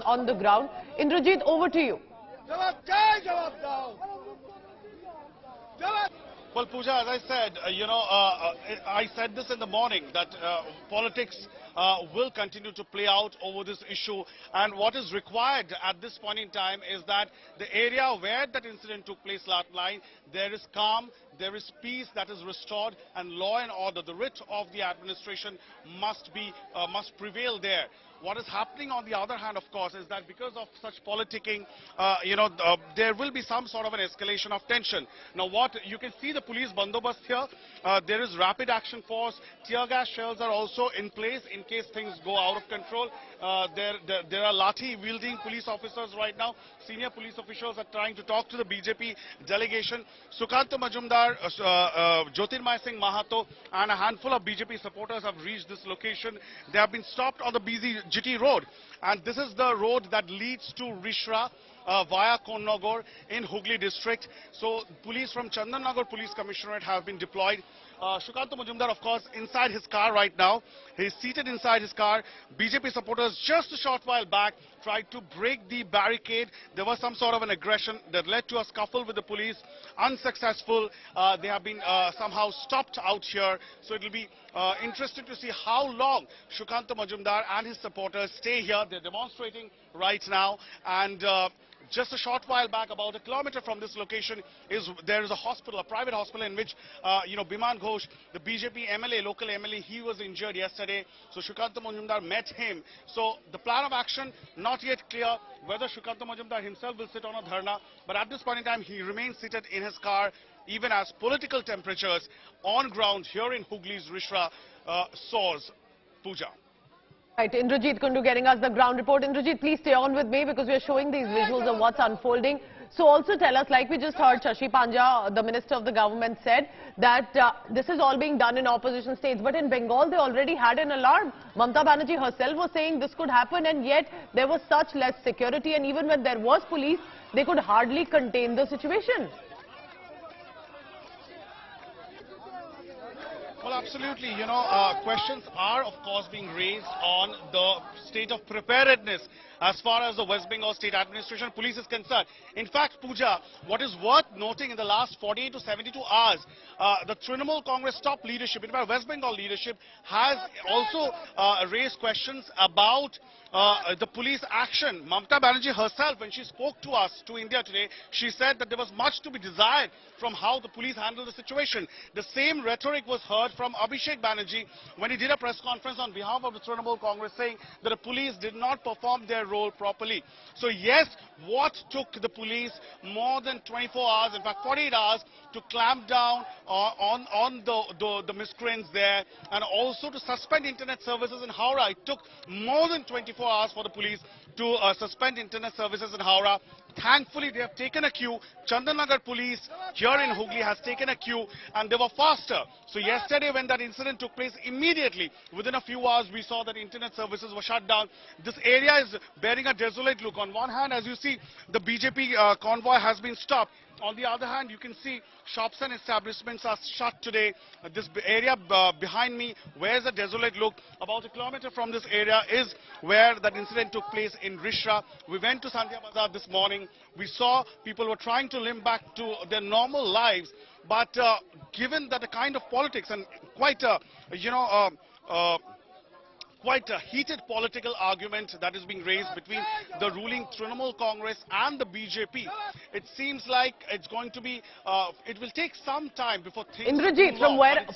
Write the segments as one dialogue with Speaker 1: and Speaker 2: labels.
Speaker 1: on the ground. Indrajit, over to you.
Speaker 2: Well, Pooja, as I said, I said this in the morning that politics will continue to play out over this issue, and what is required at this point in time is that the area where that incident took place last night, there is calm, there is peace that is restored, and law and order, the writ of the administration must prevail there. What is happening on the other hand, of course, is that because of such politicking, there will be some sort of an escalation of tension. Now, what you can see the police bandobast here, there is rapid action force, tear gas shells are also in place in case things go out of control. There are lathi-wielding police officers right now. Senior police officials are trying to talk to the BJP delegation. Sukanta Majumdar, Jyotirmay Singh Mahato and a handful of BJP supporters have reached this location. They have been stopped on the busy GT road, and this is the road that leads to Rishra via Konnagore in Hooghly district. So police from Chandannagar Police Commissionerate have been deployed. Sukanta Majumdar, of course, inside his car right now. He's seated inside his car. BJP supporters just a short while back tried to break the barricade. There was some sort of an aggression that led to a scuffle with the police. Unsuccessful. They have been somehow stopped out here. So it will be interesting to see how long Sukanta Majumdar and his supporters stay here. They're demonstrating right now, and just a short while back, about a kilometer from this location, there is a hospital, a private hospital in which, Biman Ghosh, the BJP MLA, local MLA, he was injured yesterday. So Sukanta Majumdar met him. So the plan of action, not yet clear whether Sukanta Majumdar himself will sit on a dharna. But at this point in time, he remains seated in his car, even as political temperatures on ground here in Hooghly's Rishra soars. Pooja.
Speaker 1: Right, Indrajit Kundu getting us the ground report. Indrajit, please stay on with me because we are showing these visuals of what's unfolding. So also tell us, like we just heard Shashi Panja, the Minister of the Government, said that this is all being done in opposition states. But in Bengal, they already had an alarm. Mamata Banerjee herself was saying this could happen, and yet there was such less security. And even when there was police, they could hardly contain the situation.
Speaker 2: Well, absolutely. Questions are, of course, being raised on the state of preparedness as far as the West Bengal State Administration Police is concerned. In fact, Pooja, what is worth noting in the last 48 to 72 hours, the Trinamool Congress top leadership, in fact, West Bengal leadership, has also raised questions about the police action. Mamata Banerjee herself, when she spoke to us, to India today, she said that there was much to be desired from how the police handled the situation. The same rhetoric was heard from Abhishek Banerjee when he did a press conference on behalf of the Trinamool Congress, saying that the police did not perform their role properly. So yes, what took the police more than 24 hours, in fact 48 hours, to clamp down on the miscreants there, and also to suspend internet services in Howrah? It took more than 24 hours for the police to suspend internet services in Howrah. Thankfully, they have taken a cue. Chandannagar police here in Hooghly has taken a cue, and they were faster. So yesterday when that incident took place, immediately within a few hours we saw that internet services were shut down. This area is bearing a desolate look. On one hand, as you see, the BJP convoy has been stopped. On the other hand, you can see shops and establishments are shut today. This area behind me wears a desolate look. About a kilometer from this area is where that incident took place in Rishra. We went to Sandhya Bazaar this morning. We saw people were trying to limp back to their normal lives. But given that the kind of politics and quite a heated political argument that is being raised between the ruling Trinamool Congress and the BJP, it seems like it's going to be, it will take some time before things...
Speaker 1: Indrajit,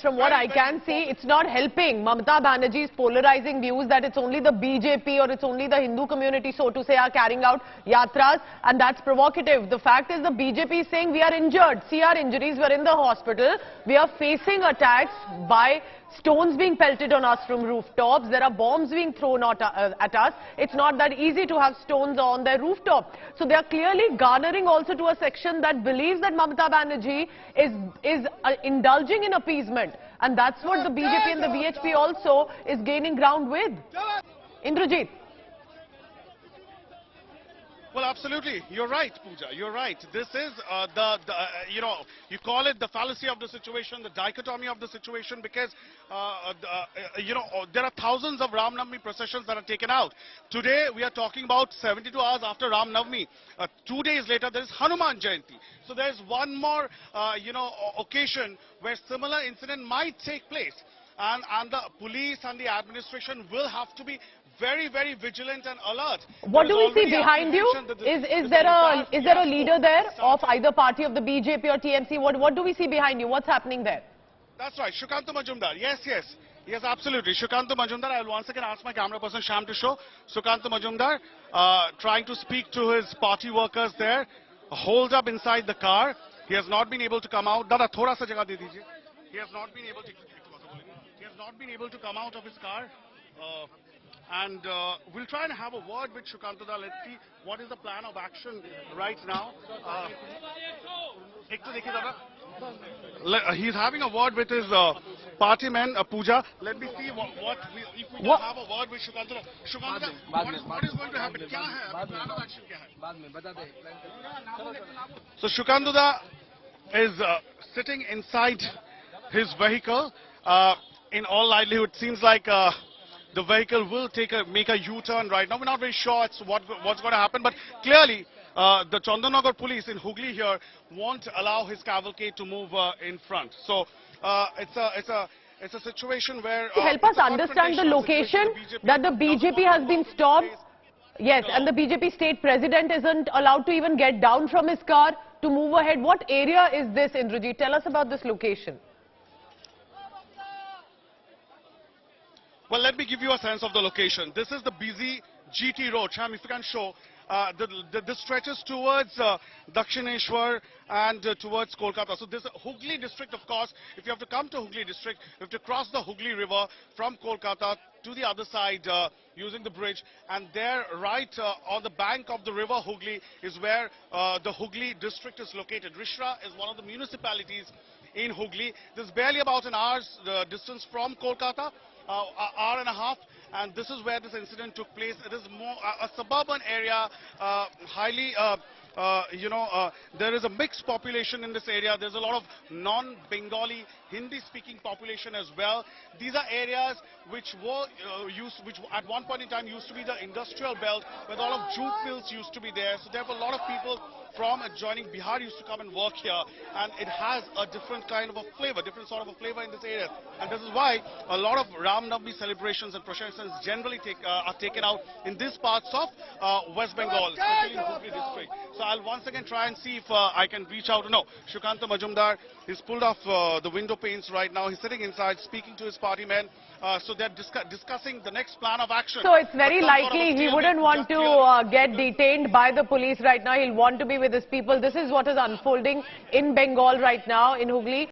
Speaker 1: from what I can see, it's not helping Mamata Banerjee's polarizing views that it's only the BJP or it's only the Hindu community, so to say, are carrying out yatras, and that's provocative. The fact is the BJP is saying we are injured. See our injuries, we're in the hospital. We are facing attacks by stones being pelted on us from rooftops. There are bombs being thrown at us. It's not that easy to have stones on their rooftop. So they are clearly garnering also to a section that believes that Mamata Banerjee is indulging in appeasement. And that's what the BJP and the BHP also is gaining ground with. Indrajit.
Speaker 2: Well, absolutely. You're right, Pooja. You're right. This is you call it the fallacy of the situation, the dichotomy of the situation, because, there are thousands of Ram Navami processions that are taken out. Today, we are talking about 72 hours after Ram Navami. 2 days later, there is Hanuman Jayanti. So there's one more, occasion where similar incident might take place. And the police and the administration will have to be very, very vigilant and alert.
Speaker 1: What do we see behind you? Is there a leader there of either party of the BJP or TMC? What do we see behind you? What's happening there?
Speaker 2: That's right, Shukantu Majumdar. Yes, absolutely. Shukantu Majumdar. I will once again ask my camera person Sham to show. Shukantu Majumdar trying to speak to his party workers there, holed up inside the car. He has not been able to come out. Dada, thoda sa jagah de dijiye. He has not been able to come out of his car. And we'll try and have a word with Shukantuda. Let's see what is the plan of action right now. He's having a word with his party man, Pooja. Let me see if we can have a word with Shukantuda. Shukantuda, what is going to happen? Kya hai? Plan of action kya hai? So Shukantuda is sitting inside his vehicle. In all likelihood, it seems like the vehicle will make a U-turn right now. We're not very sure what's going to happen, but clearly the Chandanagar police in Hooghly here won't allow his cavalcade to move in front. So it's a situation where
Speaker 1: help us understand the location that the BJP has been stopped. Yes, and the BJP state president isn't allowed to even get down from his car to move ahead. What area is this, Indrajit? Tell us about this location.
Speaker 2: Well, let me give you a sense of the location. This is the busy GT road. Sham, if you can show, this stretches towards Dakshineshwar and towards Kolkata. So this Hooghly district, of course, if you have to come to Hooghly district, you have to cross the Hooghly river from Kolkata to the other side using the bridge. And there, right on the bank of the river Hooghly is where the Hooghly district is located. Rishra is one of the municipalities in Hooghly. This is barely about an hour's distance from Kolkata. Hour and a half, and this is where this incident took place. It is more a suburban area, highly, there is a mixed population in this area. There's a lot of non-Bengali, Hindi-speaking population as well. These are areas which at one point in time used to be the industrial belt, where a lot of jute mills used to be there. So there were a lot of people from adjoining Bihar used to come and work here, and it has a different kind of a flavor, different sort of a flavor in this area. And this is why a lot of Ram Navami celebrations and processions generally are taken out in these parts of West Bengal, especially in Hooghly district. So I'll once again try and see if I can reach out. No, Shukanta Majumdar is pulled off the window panes right now. He's sitting inside speaking to his party men. So they're discussing the next plan of action.
Speaker 1: So it's very likely he wouldn't want to get detained by the police right now. He'll want to be with his people. This is what is unfolding in Bengal right now, in Hooghly.